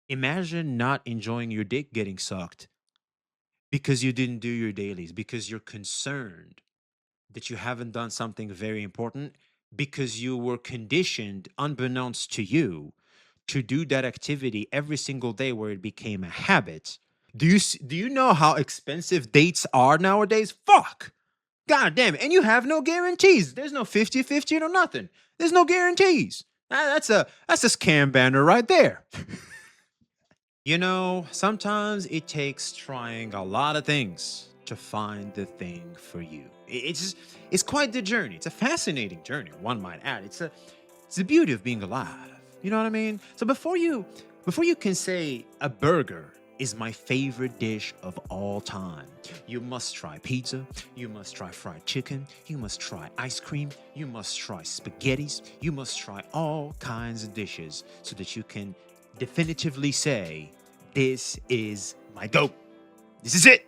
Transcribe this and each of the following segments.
Imagine not enjoying your dick getting sucked because you didn't do your dailies, because you're concerned that you haven't done something very important, because you were conditioned, unbeknownst to you, to do that activity every single day where it became a habit. Do you know how expensive dates are nowadays? Fuck. God damn it. And you have no guarantees. There's no 50-50 or nothing. There's no guarantees. That's a scam banner right there. You know, sometimes it takes trying a lot of things to find the thing for you. It's quite the journey. It's a fascinating journey, one might add. It's the beauty of being alive. You know what I mean? So before you can say a burger is my favorite dish of all time, you must try pizza, you must try fried chicken, you must try ice cream, you must try spaghettis, you must try all kinds of dishes so that you can definitively say, this is my goat. This is it.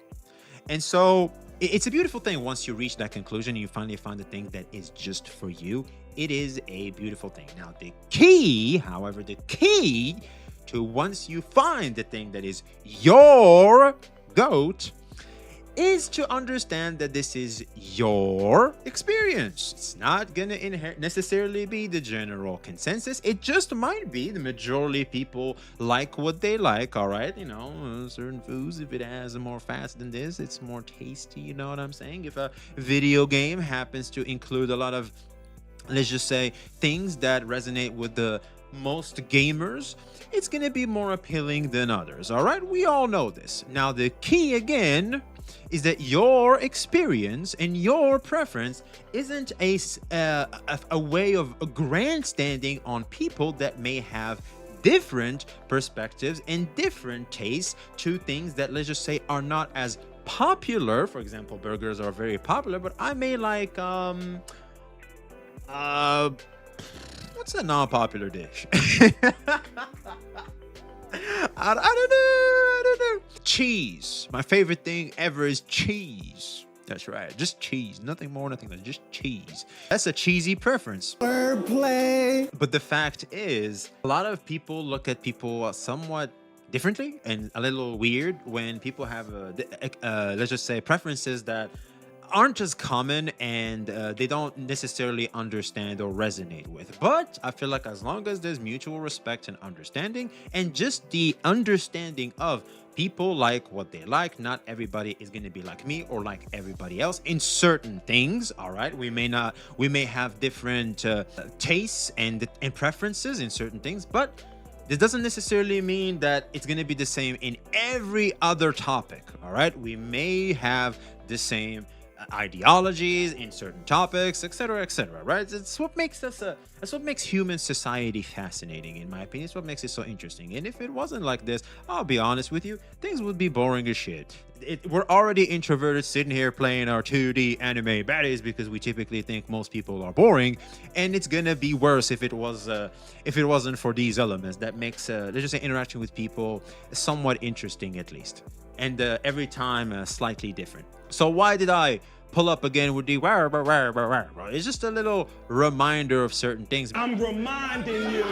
And so it's a beautiful thing once you reach that conclusion and you finally find the thing that is just for you. It is a beautiful thing. Now, the key to once you find the thing that is your goat is to understand that this is your experience. It's not going to necessarily be the general consensus. It just might be the majority of people like what they like, all right? You know, certain foods, if it has more fat than this, it's more tasty, you know what I'm saying? If a video game happens to include a lot of, let's just say, things that resonate with the most gamers, it's going to be more appealing than others, all right? We all know this. Now, the key again is that your experience and your preference isn't a way of grandstanding on people that may have different perspectives and different tastes to things that, let's just say, are not as popular. For example, burgers are very popular, but I may like what's a non-popular dish? I don't know. I don't know. Cheese. My favorite thing ever is cheese. That's right. Just cheese. Nothing more, nothing less. Just cheese. That's a cheesy preference. Wordplay. But the fact is, a lot of people look at people somewhat differently and a little weird when people have, let's just say, preferences that aren't as common and they don't necessarily understand or resonate with. But I feel like as long as there's mutual respect and understanding, and just the understanding of people like what they like, not everybody is going to be like me or like everybody else in certain things, all right? We may have different tastes and preferences in certain things, but this doesn't necessarily mean that it's going to be the same in every other topic, all right? We may have the same ideologies in certain topics, etc., right? It's what makes that's what makes human society fascinating, in my opinion. It's what makes it so interesting. And if it wasn't like this, I'll be honest with you, things would be boring as shit. We're already introverted sitting here playing our 2D anime baddies because we typically think most people are boring, and it's gonna be worse if it wasn't for these elements that makes let's just say interaction with people somewhat interesting, at least, and every time slightly different. So why did I pull up again with the it's just a little reminder of certain things. I'm reminding you.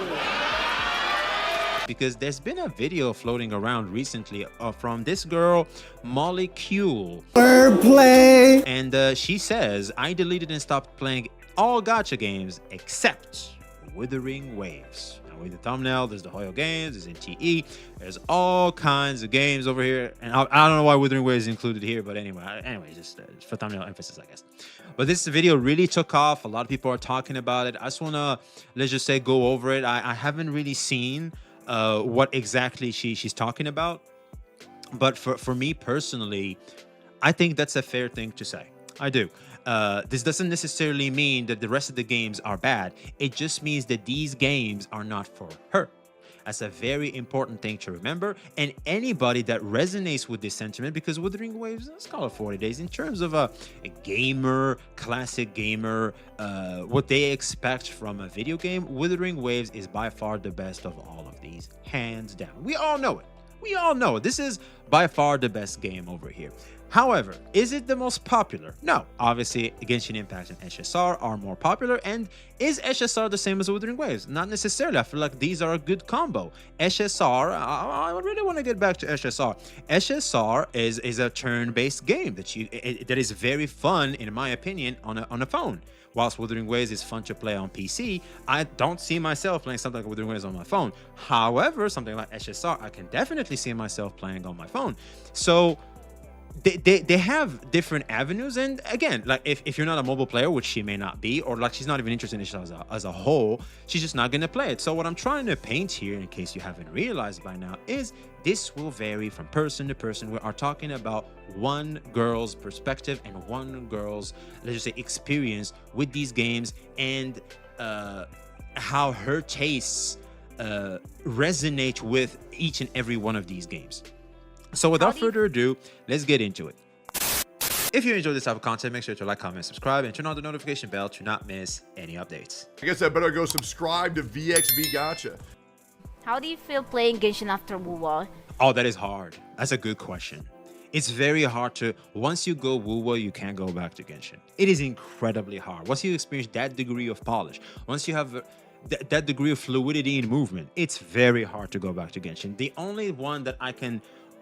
Because there's been a video floating around recently from this girl, Molecule. Wordplay. And she says, I deleted and stopped playing all gacha games except Wuthering Waves. With the thumbnail, there's the Hoyo games, there's NTE, there's all kinds of games over here, and I don't know why Wuthering Waves is included here, but anyway, just for thumbnail emphasis, I guess. But this video really took off. A lot of people are talking about it. I just want to, let's just say, go over it. I haven't really seen what exactly she's talking about, but for me personally, I think that's a fair thing to say. I do. This doesn't necessarily mean that the rest of the games are bad. It just means that these games are not for her. That's a very important thing to remember. And anybody that resonates with this sentiment, because Wuthering Waves, let's call it 40 days, in terms of a gamer, classic gamer, what they expect from a video game, Wuthering Waves is by far the best of all of these, hands down. We all know it. We all know it. This is by far the best game over here. However, is it the most popular? No. Obviously, Genshin Impact and SSR are more popular. And is SSR the same as Wuthering Waves? Not necessarily. I feel like these are a good combo. SSR, I really want to get back to SSR. SSR is a turn-based game that is very fun, in my opinion, on a phone. Whilst Wuthering Waves is fun to play on PC, I don't see myself playing something like Wuthering Waves on my phone. However, something like SSR, I can definitely see myself playing on my phone. So they have different avenues, and again, like if you're not a mobile player, which she may not be, or like she's not even interested in it as a whole, she's just not gonna play it. So what I'm trying to paint here, in case you haven't realized by now, is this will vary from person to person. We are talking about one girl's perspective and one girl's, let's just say, experience with these games, and how her tastes resonate with each and every one of these games. So without further ado, let's get into it. If you enjoy this type of content, make sure to like, comment, subscribe, and turn on the notification bell to not miss any updates. I guess I better go subscribe to VXV Gacha. How do you feel playing Genshin after WoWa? Oh, that is hard. That's a good question. It's very hard to, once you go WoWa, you can't go back to Genshin. It is incredibly hard. Once you experience that degree of polish, once you have that degree of fluidity in movement, it's very hard to go back to Genshin. The only one that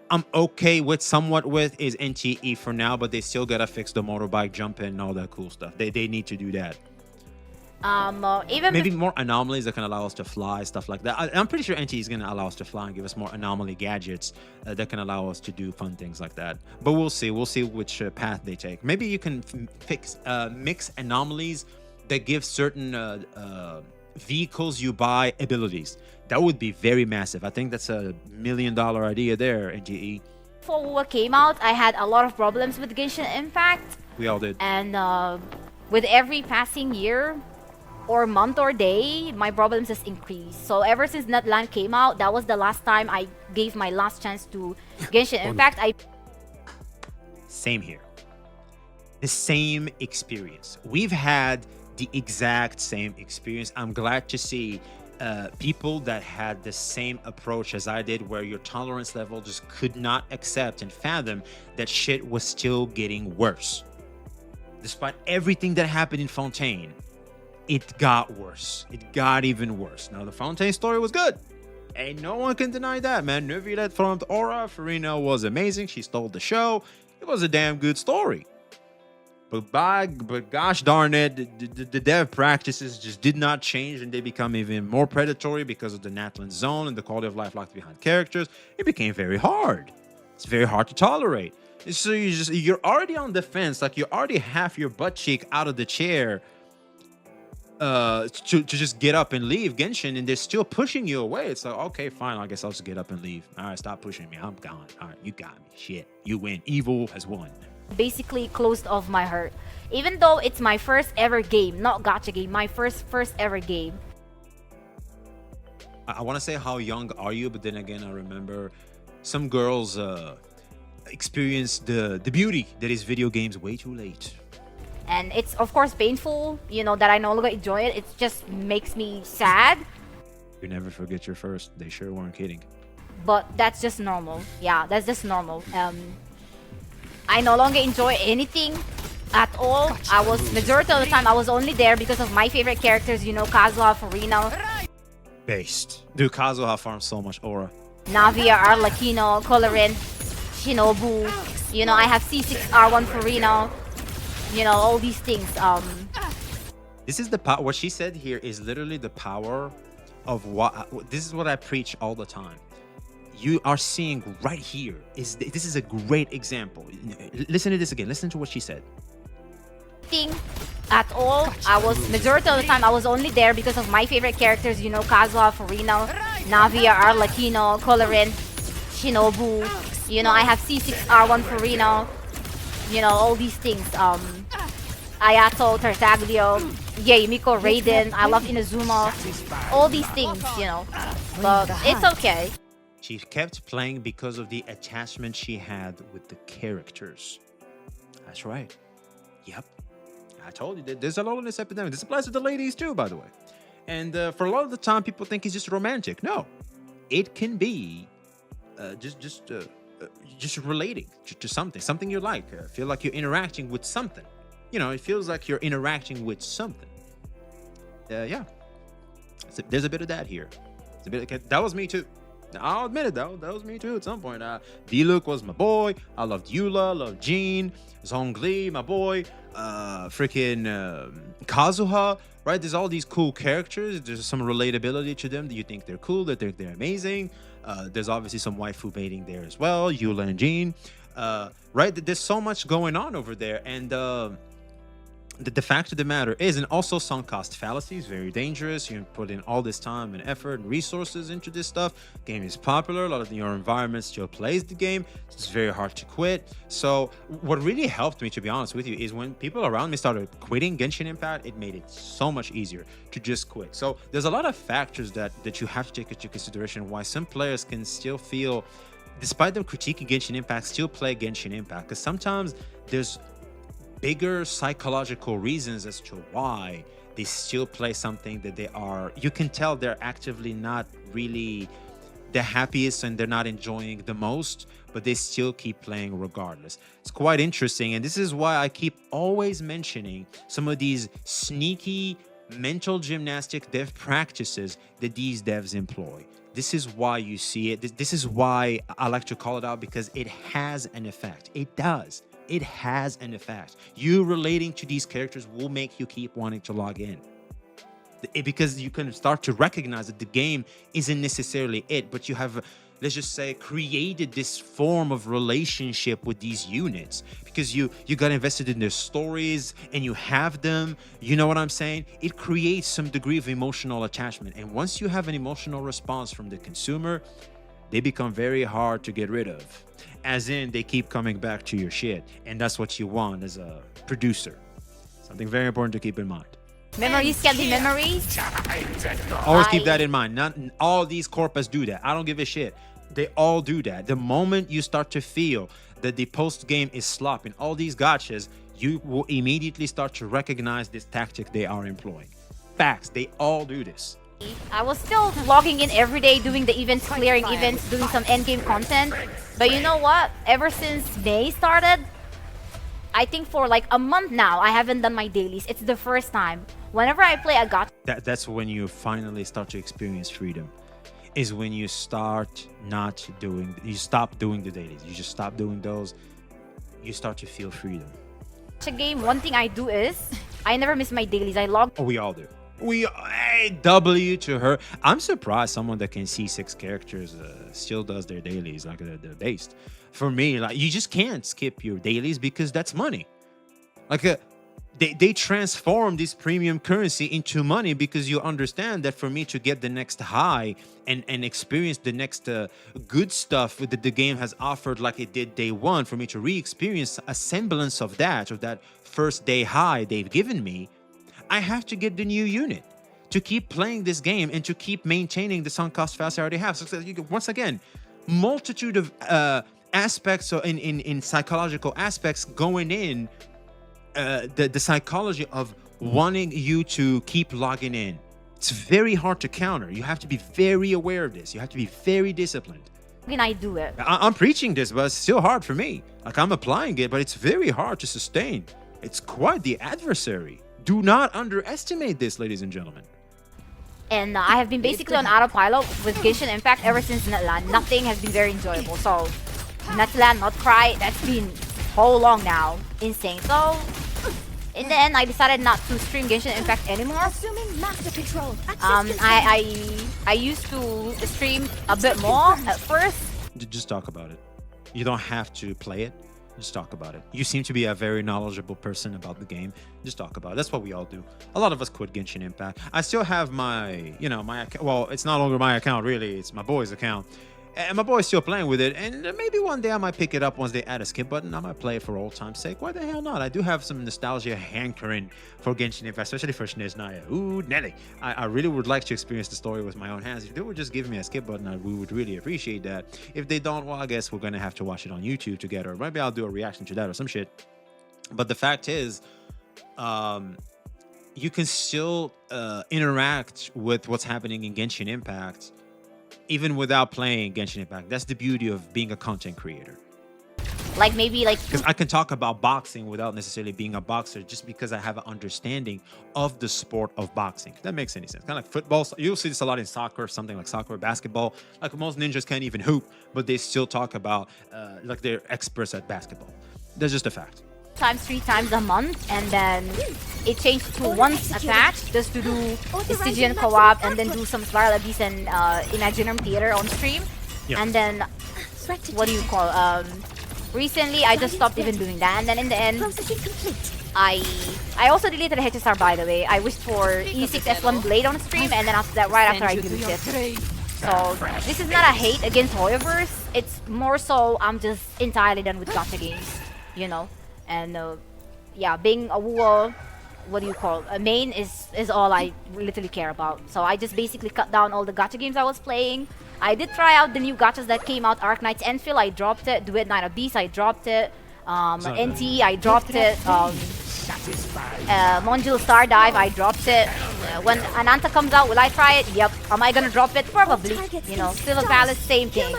I'm okay with somewhat with is NTE for now, but they still gotta fix the motorbike jumping and all that cool stuff. They need to do that. Even maybe more anomalies that can allow us to fly, stuff like that. I'm pretty sure NTE is gonna allow us to fly and give us more anomaly gadgets that can allow us to do fun things like that. But we'll see which path they take. Maybe you can mix anomalies that give certain vehicles you buy abilities. That would be very massive. I think that's $1 million idea there, NGE. Before WoWa came out, I had a lot of problems with Genshin Impact. We all did. And with every passing year, or month or day, my problems has increased. So ever since Nutland came out, that was the last time I gave my last chance to Genshin Impact. Same here. The same experience. We've had the exact same experience. I'm glad to see people that had the same approach as I did, where your tolerance level just could not accept and fathom that shit was still getting worse. Despite everything that happened in Fontaine, it got worse. It got even worse. Now, the Fontaine story was good. And no one can deny that, man. Neuvillette from Aura, Farina was amazing. She stole the show. It was a damn good story. But gosh darn it, the dev practices just did not change, and they become even more predatory because of the Natlan zone and the quality of life locked behind characters. It became very hard. It's very hard to tolerate. So you're already on the fence, like you're already half your butt cheek out of the chair to just get up and leave Genshin, and they're still pushing you away. It's like, okay, fine, I guess I'll just get up and leave. All right, stop pushing me. I'm gone. All right, you got me. Shit, you win. Evil has won. Basically closed off my heart. Even though it's my first ever game, not gacha game, my first ever game. I want to say, how young are you? But then again, I remember some girls experience the beauty that is video games way too late. And it's of course painful, you know, that I no longer enjoy it. It just makes me sad. You never forget your first. They sure weren't kidding. But that's just normal. Yeah, that's just normal. I no longer enjoy anything at all. I was, majority of the time, I was only there because of my favorite characters, you know, Kazuha, Farina. Based. Dude, Kazuha farms so much aura. Navia, Arlecchino, Colorin, Shinobu. You know, I have C6, R1 Farina. You know, all these things. This is the power. What she said here is literally the power of what. This is what I preach all the time. You are seeing right here. This is a great example. Listen to this again. Listen to what she said. Thing at all. I was, majority of the time, I was only there because of my favorite characters, you know, Kazuha, Farina, Navia, Arlecchino, Colorin, Shinobu. You know, I have C6, R1 Farina. You know, all these things. Ayato, Tartaglio, Miko, Raiden. I love Inazuma. All these things, you know. But it's okay. She kept playing because of the attachment she had with the characters. That's right. Yep. I told you that there's a loneliness epidemic. This applies to the ladies too, by the way. And for a lot of the time, people think it's just romantic. No. It can be just just relating to something you like. Feel like you're interacting with something. You know, it feels like you're interacting with something. Yeah, so there's a bit of that here. It's a bit. That was me too. I'll admit it though. That was me too at some point. D-Luke was my boy. I loved Eula, loved Jean, Zhongli, my boy. Freaking Kazuha. Right? There's all these cool characters. There's some relatability to them that you think they're cool, that they're amazing. There's obviously some waifu baiting there as well. Eula and Jean. Right? There's so much going on over there, and the fact of the matter is, and also sunk cost fallacy is very dangerous. You put in all this time and effort and resources into this stuff. Game is popular. A lot of your environment still plays the game. It's very hard to quit. So what really helped me, to be honest with you, is when people around me started quitting Genshin Impact, it made it so much easier to just quit. So there's a lot of factors that you have to take into consideration why some players can still feel, despite them critiquing Genshin Impact, still play Genshin Impact. Because sometimes there's bigger psychological reasons as to why they still play something that you can tell they're actively not really the happiest and they're not enjoying the most, but they still keep playing regardless. It's quite interesting, and this is why I keep always mentioning some of these sneaky mental gymnastic dev practices that these devs employ. This is why you see it. This is why I like to call it out, because it has an effect. It does. It has an effect. You relating to these characters will make you keep wanting to log in. Because you can start to recognize that the game isn't necessarily it, but you have, let's just say, created this form of relationship with these units because you got invested in their stories and you have them. You know what I'm saying? It creates some degree of emotional attachment. And once you have an emotional response from the consumer, they become very hard to get rid of. As in, they keep coming back to your shit. And that's what you want as a producer. Something very important to keep in mind. Memories can be memories. Always keep that in mind. Not all these corpus do that. I don't give a shit. They all do that. The moment you start to feel that the post game is slop in all these gachas, you will immediately start to recognize this tactic they are employing. Facts. They all do this. I was still logging in every day, doing the events, clearing events, doing some endgame content. But you know what? Ever since May started, I think for like a month now, I haven't done my dailies. It's the first time. Whenever I play a gacha, That's when you finally start to experience freedom. Is when you start you stop doing the dailies. You just stop doing those. You start to feel freedom. game, one thing I do is, I never miss my dailies. I log. Oh, we all do. Hey, W to her. I'm surprised someone that can see 6 characters still does their dailies like they're based. For me, like, you just can't skip your dailies because that's money. Like they transform this premium currency into money because you understand that for me to get the next high and experience the next good stuff that the game has offered like it did day one, for me to re-experience a semblance of that first day high they've given me, I have to get the new unit to keep playing this game and to keep maintaining the sunk cost fallacy I already have. So once again, multitude of aspects in psychological aspects going in, the psychology of wanting you to keep logging in. It's very hard to counter. You have to be very aware of this. You have to be very disciplined. When I do it, I'm preaching this, but it's still hard for me. Like, I'm applying it, but it's very hard to sustain. It's quite the adversary. Do not underestimate this, ladies and gentlemen. and I have been basically on autopilot with Genshin Impact ever since Netland. Nothing has been very enjoyable. So, Netland, not cry, that's been so long now. Insane. So, in the end, I decided not to stream Genshin Impact anymore. Assuming master control. I used to stream a bit more at first. Just talk about it. You don't have to play it. Just talk about it. You seem to be a very knowledgeable person about the game. Just talk about it. That's what we all do. A lot of us quit Genshin Impact. I still have my account. Well, it's no longer my account, really. It's my boy's account. And my boy's still playing with it. And maybe one day I might pick it up once they add a skip button. I might play it for old time's sake. Why the hell not? I do have some nostalgia hankering for Genshin Impact, especially for Snezhnaya. Ooh, Nelly. I really would like to experience the story with my own hands. If they would just give me a skip button, we would really appreciate that. If they don't, well, I guess we're going to have to watch it on YouTube together. Maybe I'll do a reaction to that or some shit. But the fact is, you can still interact with what's happening in Genshin Impact even without playing Genshin Impact. That's the beauty of being a content creator. Like maybe like Because I can talk about boxing without necessarily being a boxer, just because I have an understanding of the sport of boxing. If that makes any sense. Kind of like football. You'll see this a lot in soccer, something like soccer or basketball. Like most ninjas can't even hoop, but they still talk about like they're experts at basketball. That's just a fact. times 3 times a month, and then it changed to once a patch just to do Stygian co-op and then do some Spiral Abyss and Imaginarium Theater on stream. Yeah. And then what do you call recently I just stopped even doing that, and then in the end I also deleted HSR, by the way. I wished for E6 S1 Blade on stream, and then after that, right after I deleted it. So this is not a hate against Hoyoverse. It's more so I'm just entirely done with gacha games, you know. And yeah, being a WoW, what do you call a main is all I literally care about. So I just basically cut down all the gacha games I was playing. I did try out the new gachas that came out. Arknight's Enfield, I dropped it. Duet Night of Beast, I dropped it. NTE, I dropped it. Monjul Stardive, I dropped it. When Ananta comes out, will I try it? Yep. Am I gonna drop it? Probably. You know, Silver Palace, same thing.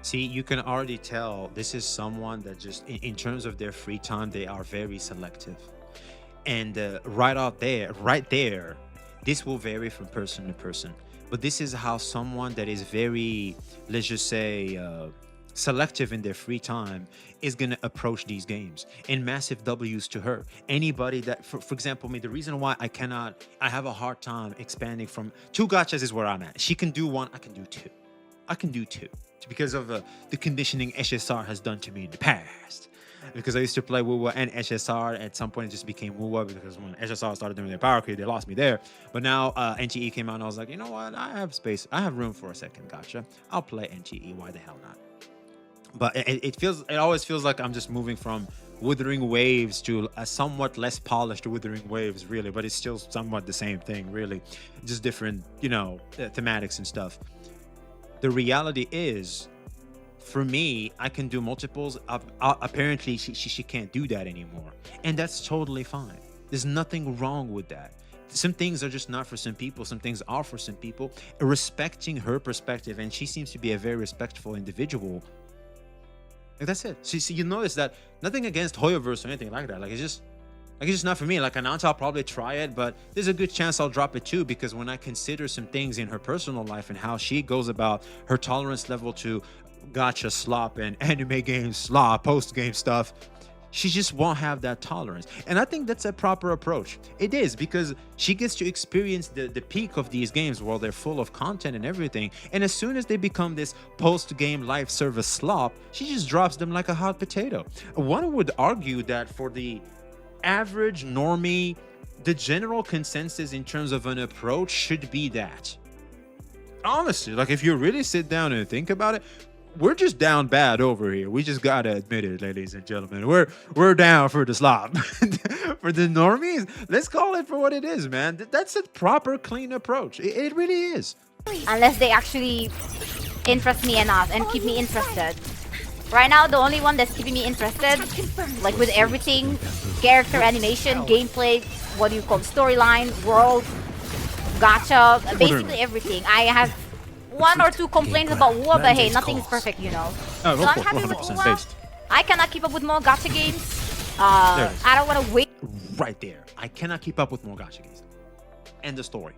See, you can already tell this is someone that just, in terms of their free time, they are very selective. And right there, this will vary from person to person. But this is how someone that is very, let's just say, selective in their free time is going to approach these games. And massive W's to her. Anybody that, for example, me, the reason why I have a hard time expanding from 2 gachas is where I'm at. She can do 1, I can do 2. I can do 2 because of the conditioning SSR has done to me in the past. Because I used to play WoW and SSR. At some point, it just became WoW because when SSR started doing their power creep, they lost me there. But now NTE came out, and I was like, you know what? I have space. I have room for a second gacha. I'll play NTE. Why the hell not? But it always feels like I'm just moving from Wuthering Waves to a somewhat less polished Wuthering Waves, really. But it's still somewhat the same thing, really. Just different, you know, thematics and stuff. The reality is, for me, I can do multiples. Apparently, she can't do that anymore. And that's totally fine. There's nothing wrong with that. Some things are just not for some people. Some things are for some people. Respecting her perspective, and she seems to be a very respectful individual. Like, that's it. So you notice that nothing against Hoyoverse or anything like that. Like, it's just not for me. Like, Ananta, I'll probably try it, but there's a good chance I'll drop it too, because when I consider some things in her personal life and how she goes about her tolerance level to gacha slop and anime game slop, post-game stuff, she just won't have that tolerance. And I think that's a proper approach. It is, because she gets to experience the peak of these games while they're full of content and everything. And as soon as they become this post-game live service slop, she just drops them like a hot potato. One would argue that for the average normie, the general consensus in terms of an approach should be that. Honestly, like, if you really sit down and think about it, we're just down bad over here. We just gotta admit it, ladies and gentlemen. We're down for the slop. For the normies, let's call it for what it is, man. That's a proper, clean approach. It really is. Unless they actually interest me enough and keep me interested. Right now, the only one that's keeping me interested, like with everything, character animation, gameplay, what do you call storyline, world, gacha, basically everything. I have 1 or 2 complaints about WoW, but hey, nothing is perfect, you know. So I'm happy with WoW. I cannot keep up with more gacha games. I don't want to wait. Right there. I cannot keep up with more gacha games. End of story.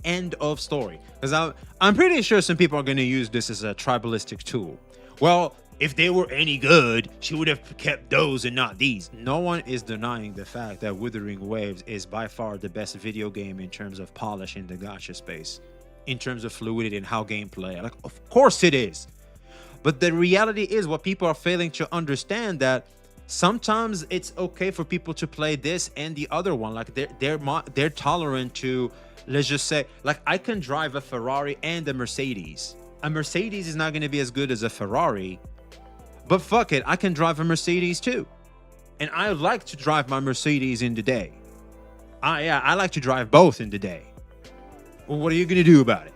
End of story. Because I'm pretty sure some people are going to use this as a tribalistic tool. Well, if they were any good, she would have kept those and not these. No one is denying the fact that Wuthering Waves is by far the best video game in terms of polish in the gacha space. In terms of fluidity and how gameplay. Like, of course it is. But the reality is, what people are failing to understand, that sometimes it's okay for people to play this and the other one. Like, they're tolerant to, let's just say, like, I can drive a Ferrari and a Mercedes. A Mercedes is not going to be as good as a Ferrari, but fuck it, I can drive a Mercedes too. And I like to drive my Mercedes in the day. I like to drive both in the day. Well, what are you going to do about it?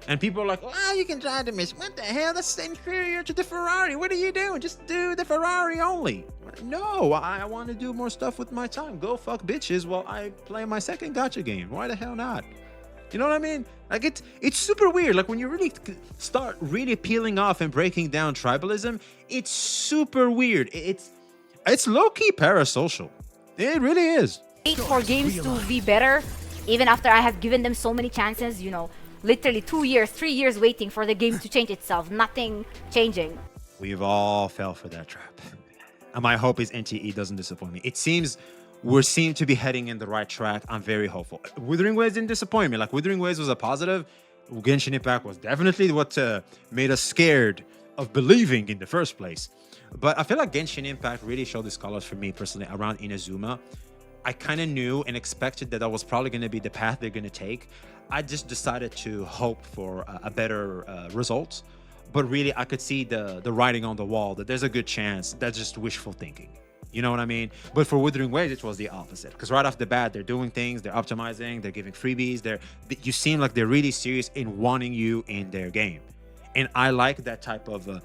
And people are like, well, you can drive the Mercedes. What the hell? That's inferior to the Ferrari. What are you doing? Just do the Ferrari only. No, I want to do more stuff with my time. Go fuck bitches while I play my second gacha game. Why the hell not? You know what I mean? Like it's super weird. Like when you really start really peeling off and breaking down tribalism, it's super weird. It's low-key parasocial. It really is. Wait for games to be better, even after I have given them so many chances, you know, literally 2 years, 3 years waiting for the game to change itself, nothing changing. We've all fell for that trap. And my hope is NTE doesn't disappoint me. It seems we seem to be heading in the right track. I'm very hopeful. Wuthering Waves didn't disappoint me. Like Wuthering Waves was a positive. Genshin Impact was definitely what made us scared of believing in the first place. But I feel like Genshin Impact really showed its colors for me personally around Inazuma. I kind of knew and expected that was probably going to be the path they're going to take. I just decided to hope for a better result. But really, I could see the writing on the wall that there's a good chance that's just wishful thinking. You know what I mean? But for Wuthering Waves, it was the opposite. Because right off the bat, they're doing things, they're optimizing, they're giving freebies. You seem like they're really serious in wanting you in their game. And I like that type of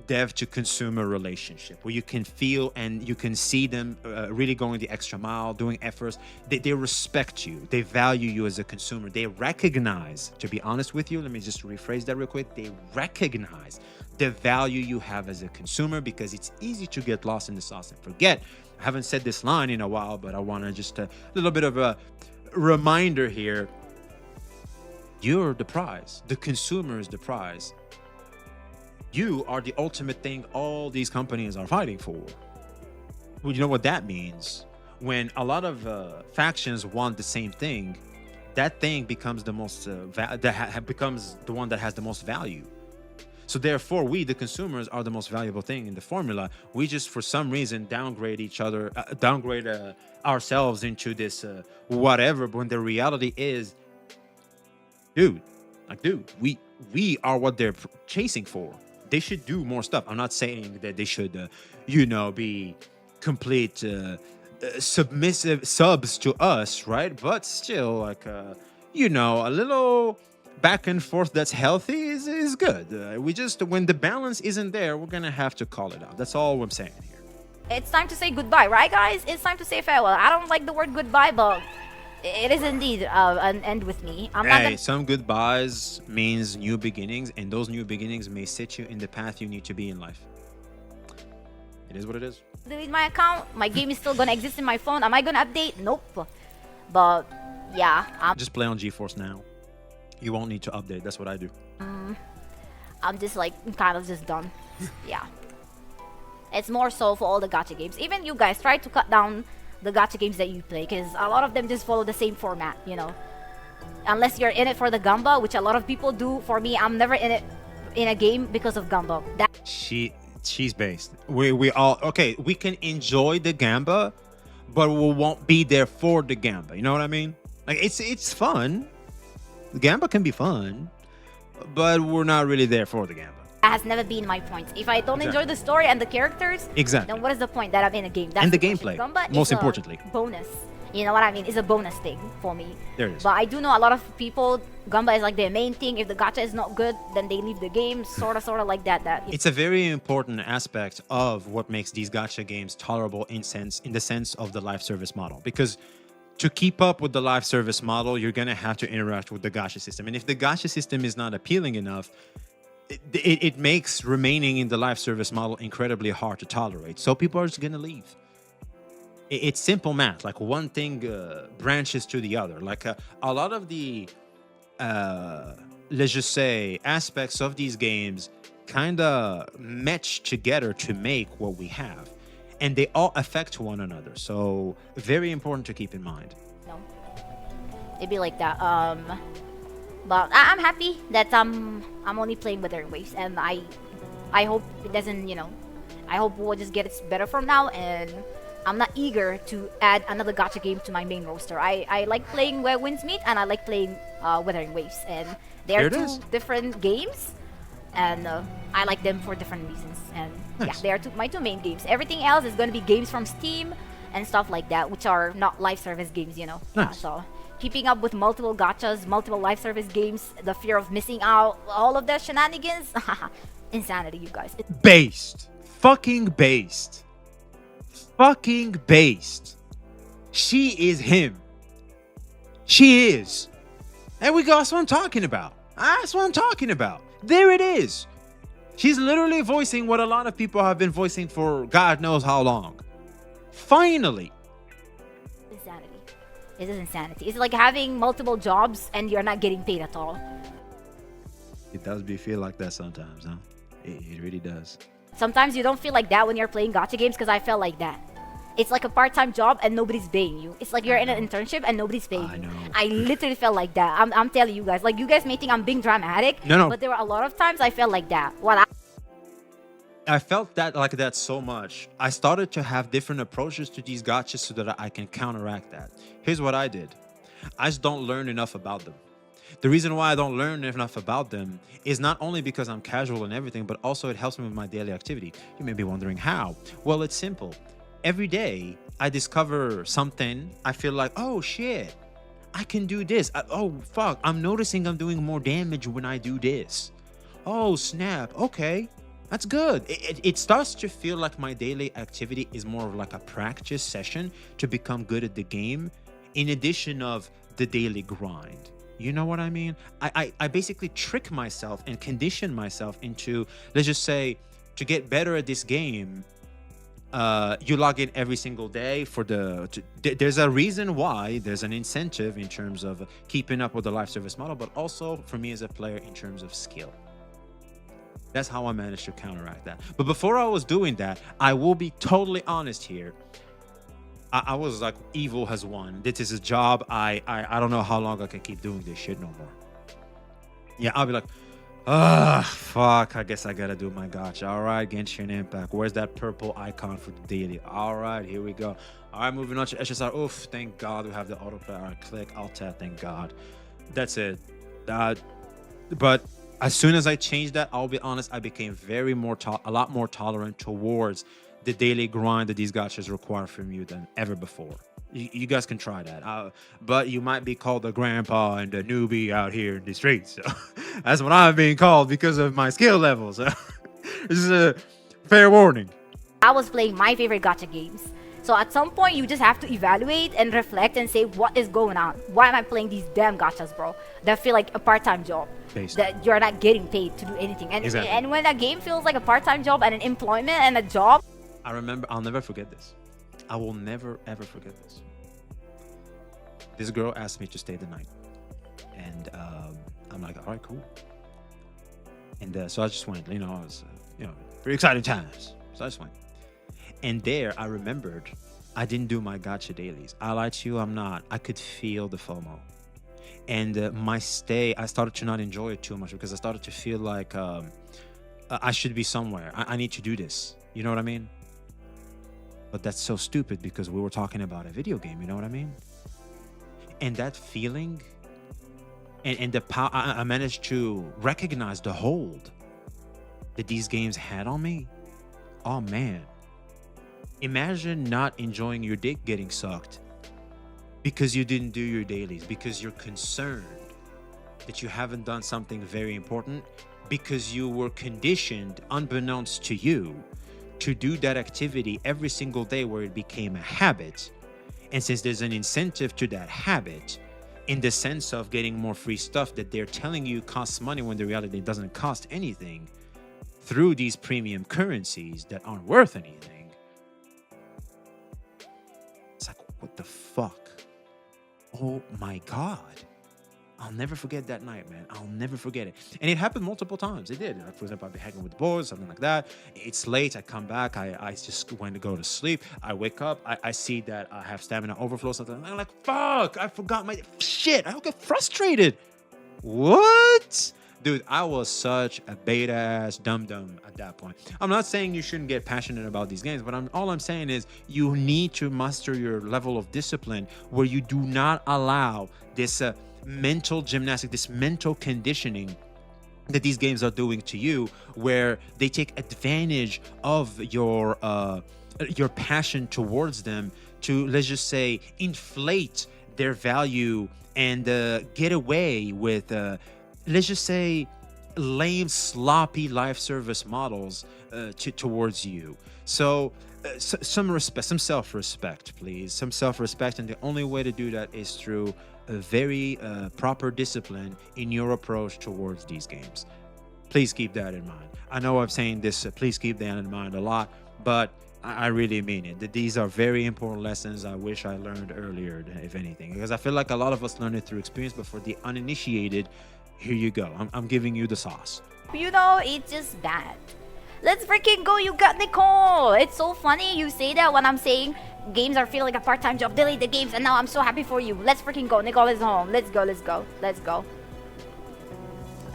dev to consumer relationship where you can feel and you can see them really going the extra mile, doing efforts. They respect you. They value you as a consumer. They recognize, to be honest with you, let me just rephrase that real quick. They recognize the value you have as a consumer because it's easy to get lost in the sauce and forget. I haven't said this line in a while, but I want to just a little bit of a reminder here. You're the prize. The consumer is the prize. You are the ultimate thing all these companies are fighting for. Well, you know what that means? When a lot of factions want the same thing, that thing becomes the most becomes the one that has the most value. So therefore, we, the consumers, are the most valuable thing in the formula. We just, for some reason, downgrade each other, downgrade ourselves into this whatever. But when the reality is, dude, we are what they're chasing for. They should do more stuff. I'm not saying that they should, be complete submissive subs to us, right? But still, like, a little back and forth that's healthy is good. We just, when the balance isn't there, we're gonna have to call it out. That's all I'm saying here. It's time to say goodbye, right, guys? It's time to say farewell. I don't like the word goodbye, but it is indeed an end with me. Some goodbyes means new beginnings, and those new beginnings may set you in the path you need to be in life. It is what it is. Delete my account. My game is still gonna exist in my phone. Am I gonna update? Nope. But yeah, just play on GeForce Now. You won't need to update. That's what I do. I'm just like kind of just done. Yeah. It's more so for all the gacha games. Even you guys try to cut down the gacha games that you play, because a lot of them just follow the same format, unless you're in it for the gamba, which a lot of people do. For me, I'm never in it in a game because of gamba. She's based. We all okay. We can enjoy the gamba, but we won't be there for the gamba. You know what I mean? Like it's fun. The gamba can be fun, but we're not really there for the gamba. That has never been my point. If I don't enjoy the story and the characters, then what is the point that I'm in a game? That's and the gameplay, most importantly. Bonus. You know what I mean? It's a bonus thing for me. There it is. But I do know a lot of people, gamba is like their main thing. If the gacha is not good, then they leave the game. Sort of like that. It's a very important aspect of what makes these gacha games tolerable in the sense of the live service model. Because to keep up with the live service model, you're going to have to interact with the gacha system. And if the gacha system is not appealing enough, it makes remaining in the live service model incredibly hard to tolerate. So people are just going to leave. It's simple math. Like one thing branches to the other. Like a lot of the, let's just say, aspects of these games kind of match together to make what we have. And they all affect one another. So very important to keep in mind. No, it'd be like that. But I'm happy that I'm only playing Wuthering Waves, and I hope it doesn't, I hope we'll just get it better from now. And I'm not eager to add another gacha game to my main roster. I like playing Where Winds Meet, and I like playing Wuthering Waves, and they're two different games, and I like them for different reasons. And yeah, they are my two main games. Everything else is going to be games from Steam and stuff like that, which are not live service games, Nice. So keeping up with multiple gachas, multiple live service games, the fear of missing out, all of the shenanigans, insanity, you guys. Based. Fucking based. Fucking based. She is him. She is. There we go. That's what I'm talking about. That's what I'm talking about. There it is. She's literally voicing what a lot of people have been voicing for God knows how long. Finally. Insanity. It is insanity. It's like having multiple jobs and you're not getting paid at all. It does feel like that sometimes, huh? It really does. Sometimes you don't feel like that when you're playing gacha games, because I felt like that. It's like a part-time job and nobody's paying you. It's like you're in an internship and nobody's paying you. I literally felt like that. I'm telling you guys. Like, you guys may think I'm being dramatic. No. But there were a lot of times I felt like that. I felt that so much. I started to have different approaches to these gachas so that I can counteract that. Here's what I did. I just don't learn enough about them. The reason why I don't learn enough about them is not only because I'm casual and everything, but also it helps me with my daily activity. You may be wondering how. Well, it's simple. Every day I discover something. I feel like, oh shit, I can do this. Oh fuck, I'm noticing I'm doing more damage when I do this. Oh snap, okay, that's good. It starts to feel like my daily activity is more of like a practice session to become good at the game, in addition of the daily grind. You know what I mean? I basically trick myself and condition myself into, let's just say, to get better at this game. You log in every single day for there's a reason why, there's an incentive in terms of keeping up with the live service model, but also for me as a player in terms of skill. That's how I managed to counteract that. But before I was doing that, I will be totally honest here. I was like, evil has won. This is a job. I don't know how long I can keep doing this shit no more. Yeah, I'll be like, fuck, I guess I gotta do my gacha. All right, Genshin Impact. Where's that purple icon for the daily? All right, here we go. All right, moving on to SSR. Oof, thank God we have the autoplay. All right, click, Alt tab, thank God. That's it. But as soon as I changed that, I'll be honest, I became a lot more tolerant towards the daily grind that these gachas require from you than ever before. You guys can try that. But you might be called a grandpa and a newbie out here in the streets. So that's what I'm being called because of my skill levels. So this is a fair warning. I was playing my favorite gacha games. So at some point, you just have to evaluate and reflect and say, what is going on? Why am I playing these damn gachas, bro? That feel like a part-time job. That you're not getting paid to do anything. And, exactly. And when a game feels like a part-time job and an employment and a job. I remember, I'll never forget this. I will never, ever forget this. This girl asked me to stay the night. And I'm like, all right, cool. And so I just went, I was, pretty exciting times. So I just went. And there, I remembered, I didn't do my gacha dailies. I lied to you, I'm not. I could feel the FOMO. And my stay, I started to not enjoy it too much because I started to feel like I should be somewhere. I need to do this. You know what I mean? But that's so stupid because we were talking about a video game. You know what I mean? And that feeling and the power, I managed to recognize the hold that these games had on me. Oh, man. Imagine not enjoying your dick getting sucked because you didn't do your dailies, because you're concerned that you haven't done something very important, because you were conditioned, unbeknownst to you, to do that activity every single day where it became a habit. And since there's an incentive to that habit, in the sense of getting more free stuff that they're telling you costs money when the reality doesn't cost anything, through these premium currencies that aren't worth anything, it's like, what the fuck? Oh my God. I'll never forget that night, man. I'll never forget it. And it happened multiple times. It did. For example, I'd be hanging with the boys, something like that. It's late. I come back. I just went to go to sleep. I wake up. I see that I have stamina overflow, something. And I'm like, fuck, I forgot my shit. I don't get frustrated. What? Dude, I was such a beta ass dum-dum at that point. I'm not saying you shouldn't get passionate about these games, but all I'm saying is you need to muster your level of discipline where you do not allow this mental gymnastic, this mental conditioning that these games are doing to you, where they take advantage of your passion towards them to, let's just say, inflate their value and get away with let's just say lame, sloppy life service models towards you. So, some respect, some self-respect, please, some self-respect, and the only way to do that is through a very proper discipline in your approach towards these games. Please keep that in mind. I know I'm saying this, please keep that in mind a lot, but I really mean it. That these are very important lessons I wish I learned earlier, if anything, because I feel like a lot of us learn it through experience, but for the uninitiated, here you go. I'm giving you the sauce. You know, it's just bad. Let's freaking go, you got Nicole. It's so funny you say that when I'm saying games are feeling like a part-time job. Delete the games, and now I'm so happy for you. Let's freaking go. Nicole is home. Let's go, let's go, let's go.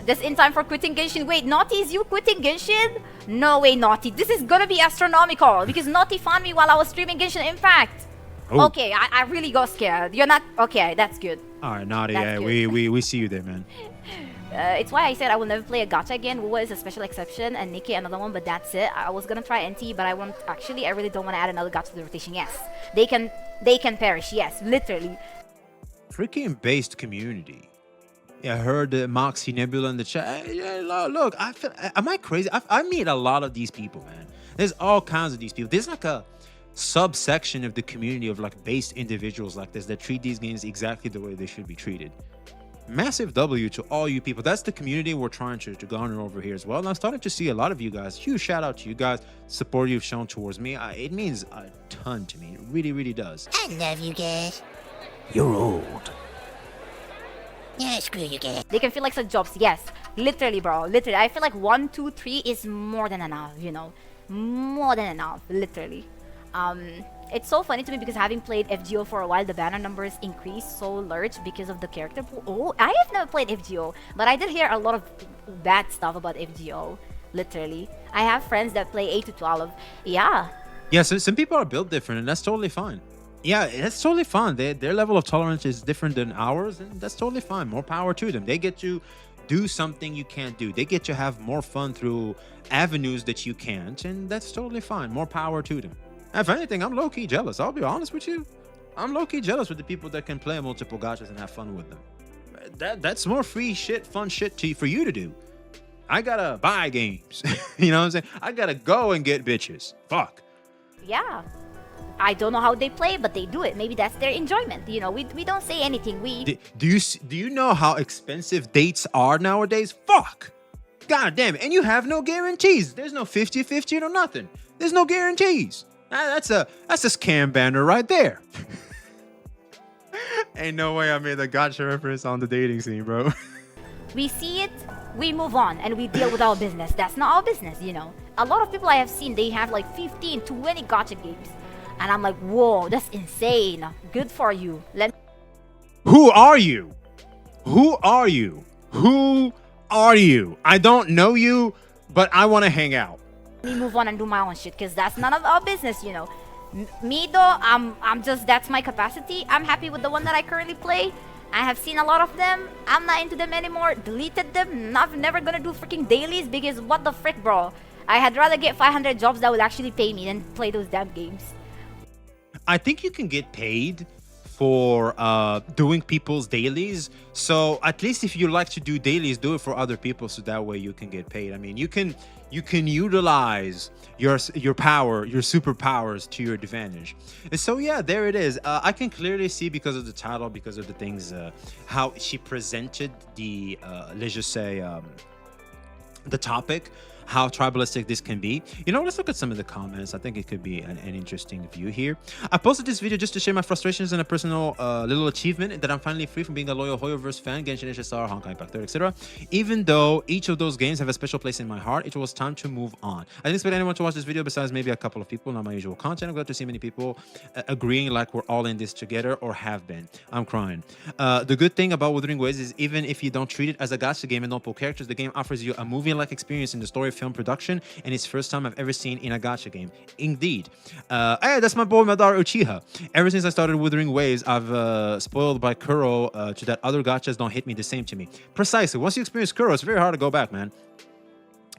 Just in time for quitting Genshin. Wait, Naughty, is you quitting Genshin? No way, Naughty. This is gonna be astronomical because Naughty found me while I was streaming Genshin Impact. Oh. Okay, I really got scared. You're not... Okay, that's good. All right, Naughty, That's yeah, good. we see you there, man. It's why I said I will never play a gacha again. Wuwa is a special exception, and Nikki another one, but that's it. I was gonna try NT, but I want... Actually, I really don't want to add another gacha to the rotation. Yes, they can perish. Yes, literally. Freaking based community. Yeah, I heard Moxie Nebula in the chat. Yeah, look, I feel, am I crazy? I meet a lot of these people, man. There's all kinds of these people. There's like a subsection of the community of like based individuals like this that treat these games exactly the way they should be treated. Massive W to all you people. That's the community we're trying to garner over here as well. And I'm starting to see a lot of you guys. Huge shout out to you guys. Support you've shown towards me. It means a ton to me. It really, really does. I love you guys. You're old. Yeah, screw you guys. They can feel like such jobs. Yes, literally, bro. Literally, I feel like 1, 2, 3 is more than enough. You know, more than enough. Literally. It's so funny to me because having played FGO for a while, the banner numbers increased so large because of the character pool. Oh, I have never played FGO, but I did hear a lot of bad stuff about FGO. Literally, I have friends that play 8 to 12. Yeah. Yeah, so some people are built different, and that's totally fine. Yeah, that's totally fine. Their level of tolerance is different than ours, and that's totally fine. More power to them. They get to do something you can't do. They get to have more fun through avenues that you can't, and that's totally fine. More power to them. If anything, I'm low-key jealous. I'll be honest with you. I'm low-key jealous with the people that can play multiple gachas and have fun with them. That's more free shit, fun shit for you to do. I gotta buy games. You know what I'm saying? I gotta go and get bitches. Fuck. Yeah. I don't know how they play, but they do it. Maybe that's their enjoyment. You know, we don't say anything. Do you know how expensive dates are nowadays? Fuck. God damn it. And you have no guarantees. There's no 50-50 or nothing. There's no guarantees. That's a scam banner right there. Ain't no way I made a gacha reference on the dating scene, bro. We see it, we move on, and we deal with our business. That's not our business, you know. A lot of people I have seen, they have like 15, 20 gacha games. And I'm like, whoa, that's insane. Good for you. Who are you? Who are you? Who are you? I don't know you, but I want to hang out. Me move on and do my own shit, because that's none of our business, you know. Me though, I'm just, that's my capacity. I'm happy with the one that I currently play. I have seen a lot of them. I'm not into them anymore. Deleted them. Never gonna do freaking dailies because what the frick, bro. I had rather get 500 jobs that would actually pay me than play those damn games. I think you can get paid for doing people's dailies. So at least if you like to do dailies, do it for other people so that way you can get paid. I mean, you can utilize your power, your superpowers to your advantage. And so yeah, there it is. I can clearly see because of the title, because of the things, how she presented the let's just say the topic, how tribalistic this can be. You know, let's look at some of the comments. I think it could be an interesting view here. I posted this video just to share my frustrations and a personal little achievement that I'm finally free from being a loyal Hoyoverse fan, Genshin HSR, Honkai Impact 3, etc. Even though each of those games have a special place in my heart, it was time to move on. I didn't expect anyone to watch this video besides maybe a couple of people, not my usual content. I'm glad to see many people agreeing like we're all in this together, or have been. I'm crying. The good thing about Wuthering Waves is even if you don't treat it as a gacha game and don't pull characters, the game offers you a movie-like experience in the story, film production, and it's first time I've ever seen in a gacha game. Indeed. Hey, that's my boy Madara Uchiha. Ever since I started Wuthering Waves, I've spoiled by Kuro to that other gachas don't hit me the same to me. Precisely. Once you experience Kuro, it's very hard to go back, man.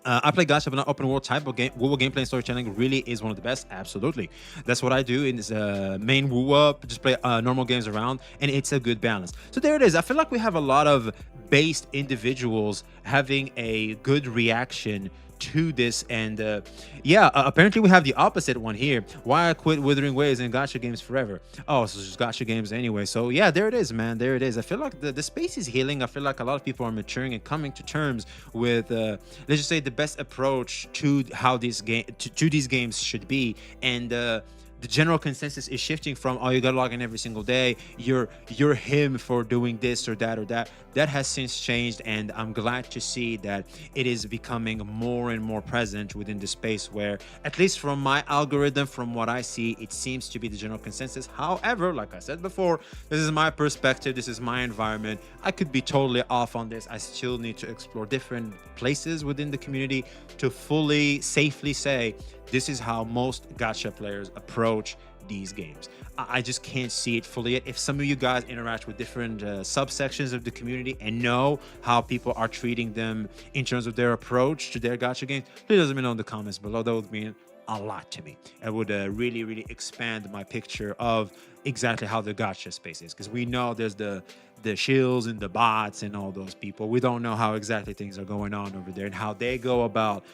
I play gacha, but not open world type of game. Wuwa gameplay and storytelling really is one of the best. Absolutely, that's what I do in this main Wuwa. Just play normal games around, and it's a good balance. So there it is. I feel like we have a lot of based individuals having a good reaction to this, and apparently we have the opposite one here. Why I quit Wuthering Waves and gacha games forever. Oh, so it's just gacha games anyway. So yeah, there it is, man. There it is. I feel like the space is healing. I feel like a lot of people are maturing and coming to terms with let's just say the best approach to how these these games should be. And the general consensus is shifting from, oh, you gotta log in every single day, you're him for doing this or that or that. That has since changed, and I'm glad to see that it is becoming more and more present within the space, where at least from my algorithm, from what I see, it seems to be the general consensus. However, like I said before, this is my perspective, this is my environment. I could be totally off on this. I still need to explore different places within the community to fully safely say this is how most gacha players approach these games. I just can't see it fully yet. If some of you guys interact with different subsections of the community and know how people are treating them in terms of their approach to their gacha games, please let me know in the comments below. That would mean a lot to me. It would really, really expand my picture of exactly how the gacha space is, because we know there's the shills and the bots and all those people. We don't know how exactly things are going on over there and how they go about,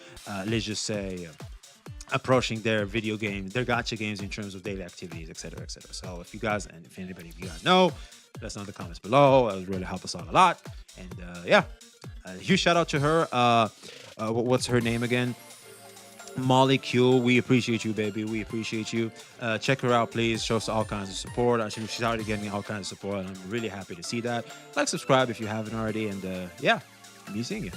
let's just say, approaching their video games, their gacha games in terms of daily activities, etc., etc. So if you guys, and if anybody of you guys know, let us know in the comments below. It would really help us out a lot. And a huge shout out to her. What's her name again? Molly Q. We appreciate you, baby. We appreciate you. Check her out, please. Show us all kinds of support. Actually, she's already getting all kinds of support, and I'm really happy to see that. Like, subscribe if you haven't already, and me seeing you.